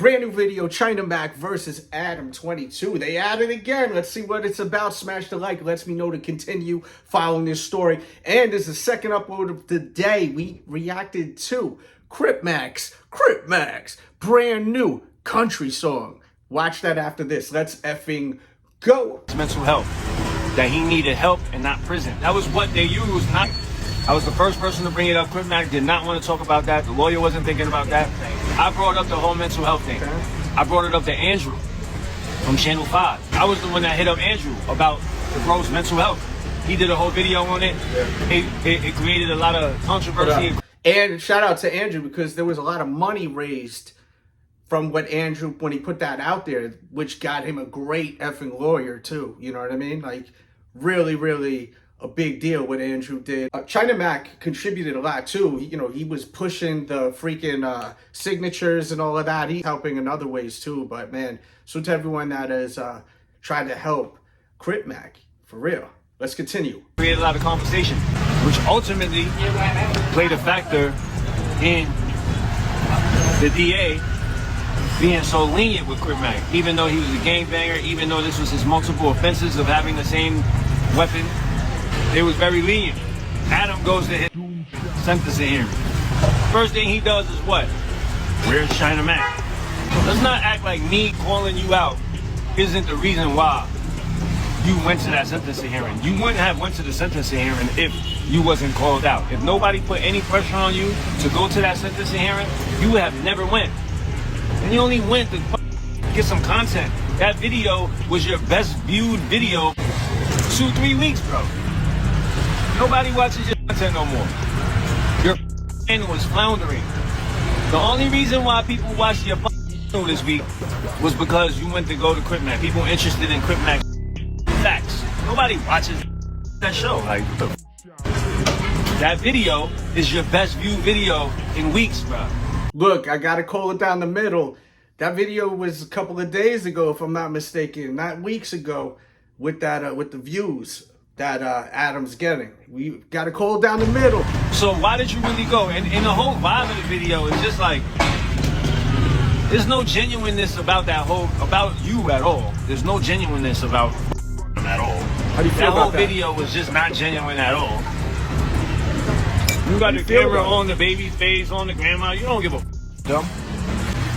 Brand new video, China Mac versus ADAM22. They at it again. Let's see what it's about. Smash the like. Lets me know to continue following this story. And as the second upload of the day, we reacted to Crip, brand new country song. Watch that after this. Let's effing go. Mental health. That he needed help and not prison. That was what they used. I was the first person to bring it up. Crip did not want to talk about that. The lawyer wasn't thinking about that. I brought up the whole mental health thing. I brought it up to Andrew from Channel 5. I was the one that hit up Andrew about the bro's mental health. He did a whole video on it. It created a lot of controversy. And shout out to Andrew because there was a lot of money raised from what Andrew, when he put that out there, which got him a great effing lawyer too. You know what I mean? Like really, really a big deal what Andrew did. China Mac contributed a lot too. He was pushing the freaking signatures and all of that. He's helping in other ways too. But man, so to everyone that has tried to help Crip Mac, for real. Let's continue. Created a lot of conversation, which ultimately played a factor in the DA being so lenient with Crip Mac, even though he was a gangbanger, even though this was his multiple offenses of having the same weapon. It was very lenient. Adam goes to his sentencing hearing. First thing he does is what? Where's China Mac? Let's not act like me calling you out isn't the reason why you went to that sentencing hearing. You wouldn't have went to the sentencing hearing if you wasn't called out. If nobody put any pressure on you to go to that sentencing hearing, you would have never went. And you only went to get some content. That video was your best viewed video 2-3 weeks, bro. Nobody watches your content no more. Your channel was floundering. The only reason why people watched your channel this week was because you went to go to Crip Mac. People interested in Crip Mac facts. Nobody watches that show. Like, what the that video is your best viewed video in weeks, bro. Look, I gotta call it down the middle. That video was a couple of days ago, if I'm not mistaken, not weeks ago, with that with the views that Adam's getting. We gotta call it down the middle. So why did you really go? And the whole vibe of the video is just like, there's no genuineness about about you at all. There's no genuineness about him at all. How do you feel that about whole that? video was just not genuine at all. You got the camera on the baby's face, on the grandma. You don't give a dumb.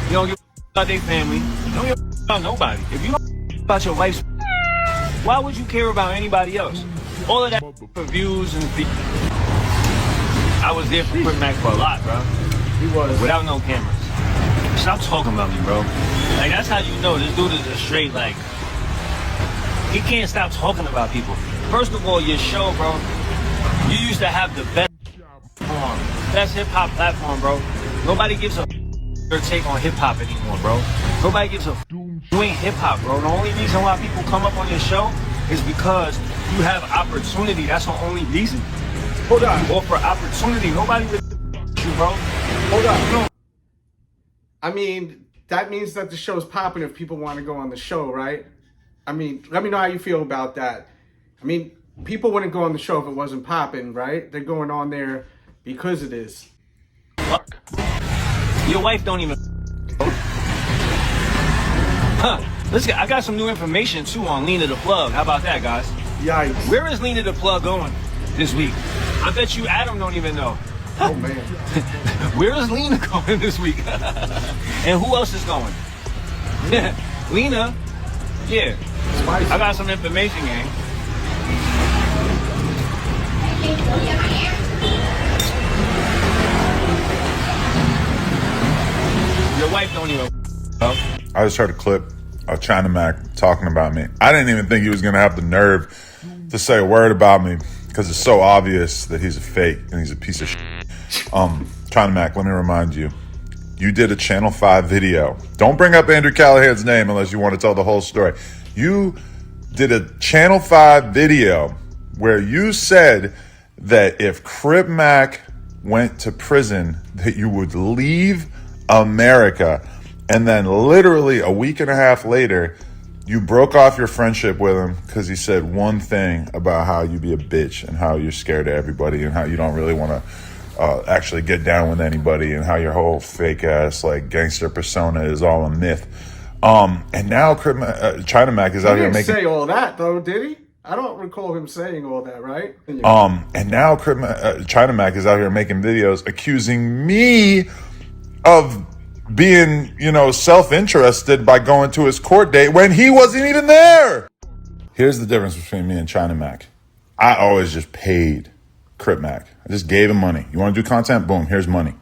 You don't give a about their family. You don't give a about nobody. If you don't about your wife's, why would you care about anybody else? All of that for views and I was there for Crip Mac for a lot, bro. He was. Without no cameras. Stop talking about me, bro. Like, that's how you know this dude is a straight, like, he can't stop talking about people. First of all, your show, bro, you used to have the best hip-hop platform, bro. Nobody gives a their take on hip-hop anymore, bro. Nobody gives a you ain't hip-hop, bro. The only reason why people come up on your show is because you have opportunity. That's the only reason. Hold on. You offer opportunity. Nobody really you, bro. Hold on. I mean, that means that the show's popping if people want to go on the show, right? I mean, let me know how you feel about that. I mean, people wouldn't go on the show if it wasn't popping, right? They're going on there because it is. Fuck. Your wife don't even. Huh. Listen, I got some new information too on Lena the Plug. How about that, guys? Yikes. Where is Lena the Plug going this week? I bet you Adam don't even know. Oh, man. Where is Lena going this week? And who else is going? Lena? Yeah. Spicy. I got some information, gang. Your wife don't even. I just heard a clip of China Mac talking about me. I didn't even think he was going to have the nerve to say a word about me because it's so obvious that he's a fake and he's a piece of shit. China Mac, let me remind you, you did a Channel 5 video. Don't bring up Andrew Callahan's name unless you want to tell the whole story. You did a Channel 5 video where you said that if Crip Mac went to prison, that you would leave America. And then literally a week and a half later, you broke off your friendship with him because he said one thing about how you be a bitch and how you're scared of everybody and how you don't really want to actually get down with anybody, and how your whole fake ass like gangster persona is all a myth. And now China Mac is out here making. He didn't say all that though, did he? I don't recall him saying all that, right? And now China Mac is out here making videos accusing me of being, self-interested by going to his court date when he wasn't even there. Here's the difference between me and China Mac. I always just paid Crip Mac. I just gave him money. You want to do content? Boom, here's money.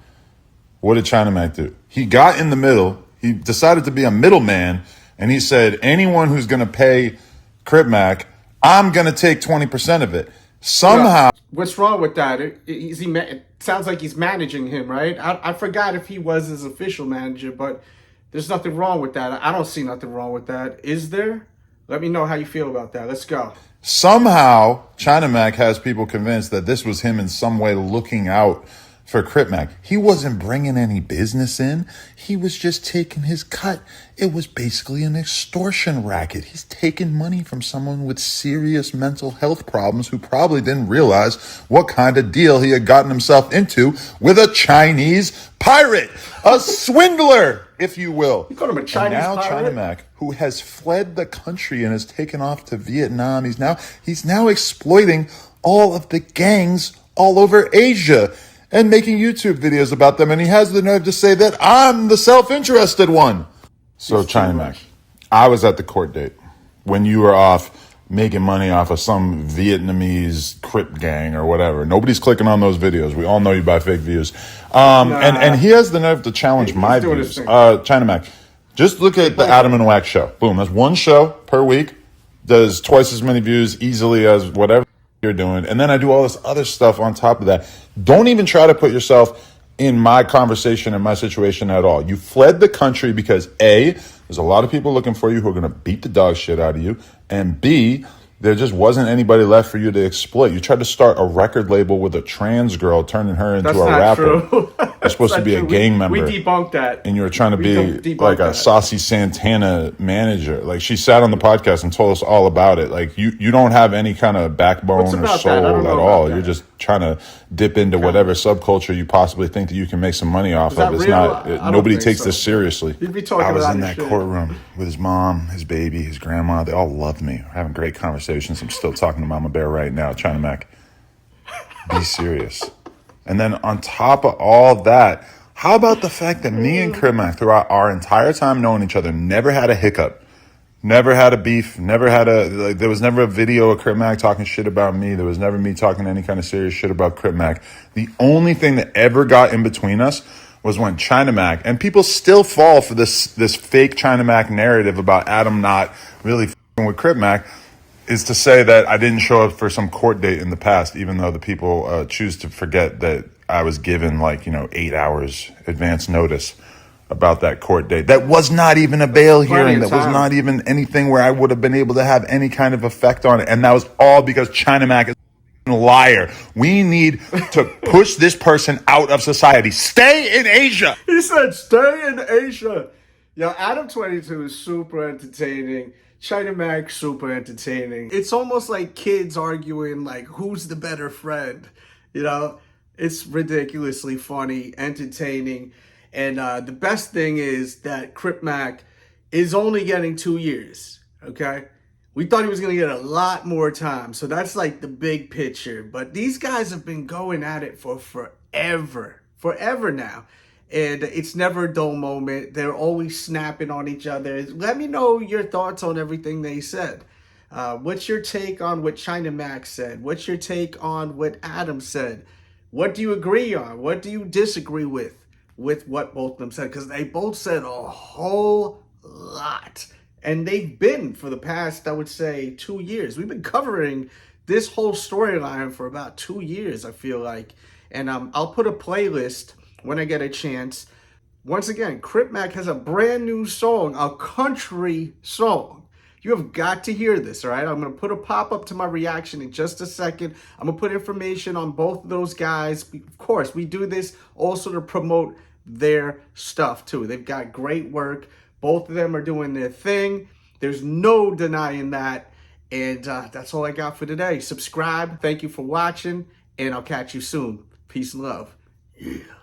What did China Mac do? He got in the middle. He decided to be a middleman, and he said, anyone who's going to pay Crip Mac, I'm going to take 20% of it. Somehow. What's wrong with that? It sounds like he's managing him, right? I forgot if he was his official manager, but there's nothing wrong with that. I don't see nothing wrong with that. Is there? Let me know how you feel about that. Let's go. Somehow, China Mac has people convinced that this was him in some way looking out for Crip Mac. He wasn't bringing any business in. He was just taking his cut. It was basically an extortion racket. He's taking money from someone with serious mental health problems who probably didn't realize what kind of deal he had gotten himself into with a Chinese pirate, a swindler, if you will. You call him a Chinese and now pirate? China Mac, who has fled the country and has taken off to Vietnam, he's now exploiting all of the gangs all over Asia and making YouTube videos about them. And he has the nerve to say that I'm the self-interested one. So China Mac, I was at the court date when you were off making money off of some Vietnamese Crip gang or whatever. Nobody's clicking on those videos. We all know you buy fake views. And he has the nerve to challenge my views. China Mac, just look at the Adam and Wax show. Boom, that's one show per week. Does twice as many views easily as whatever you're doing. And then I do all this other stuff on top of that. Don't even try to put yourself in my conversation and my situation at all. You fled the country because A, there's a lot of people looking for you who are going to beat the dog shit out of you. And B, there just wasn't anybody left for you to exploit. You tried to start a record label with a trans girl, turning her into a rapper. True. You're supposed to be a gang member. We debunked that. And you were trying to be like a Saucy Santana manager. Like, she sat on the podcast and told us all about it. Like, you don't have any kind of backbone or soul at all. You're just trying to dip into whatever subculture you possibly think that you can make some money off of. It's not. Nobody takes this seriously. I was in that courtroom with his mom, his baby, his grandma. They all loved me. We're having great conversations. I'm still talking to Mama Bear right now. China Mac, be serious. And then on top of all that, how about the fact that me and Crip Mac, throughout our entire time knowing each other, never had a hiccup, never had a beef, there was never a video of Crip Mac talking shit about me. There was never me talking any kind of serious shit about Crip Mac. The only thing that ever got in between us was when China Mac, and people still fall for this fake China Mac narrative about Adam not really f***ing with Crip Mac, is to say that I didn't show up for some court date in the past, even though the people choose to forget that I was given 8 hours advance notice about that court date. That was not even a bail hearing. That was not even anything where I would have been able to have any kind of effect on it. And that was all because China Mac is a liar. We need to push this person out of society. Stay in Asia. He said, stay in Asia. Yo, ADAM22 is super entertaining. China Mac, super entertaining. It's almost like kids arguing, who's the better friend? It's ridiculously funny, entertaining. And the best thing is that Crip Mac is only getting 2 years, okay? We thought he was going to get a lot more time. So that's the big picture. But these guys have been going at it for forever now. And it's never a dull moment. They're always snapping on each other. Let me know your thoughts on everything they said. What's your take on what China Mac said? What's your take on what Adam said? What do you agree on? What do you disagree with what both of them said? Because they both said a whole lot. And they've been for the past, I would say, 2 years. We've been covering this whole storyline for about 2 years, I feel like. And I'll put a playlist when I get a chance. Once again, Crip Mac has a brand new song, a country song. You have got to hear this, all right? I'm going to put a pop-up to my reaction in just a second. I'm going to put information on both of those guys. Of course, we do this also to promote their stuff, too. They've got great work. Both of them are doing their thing. There's no denying that. And that's all I got for today. Subscribe. Thank you for watching. And I'll catch you soon. Peace and love. Yeah.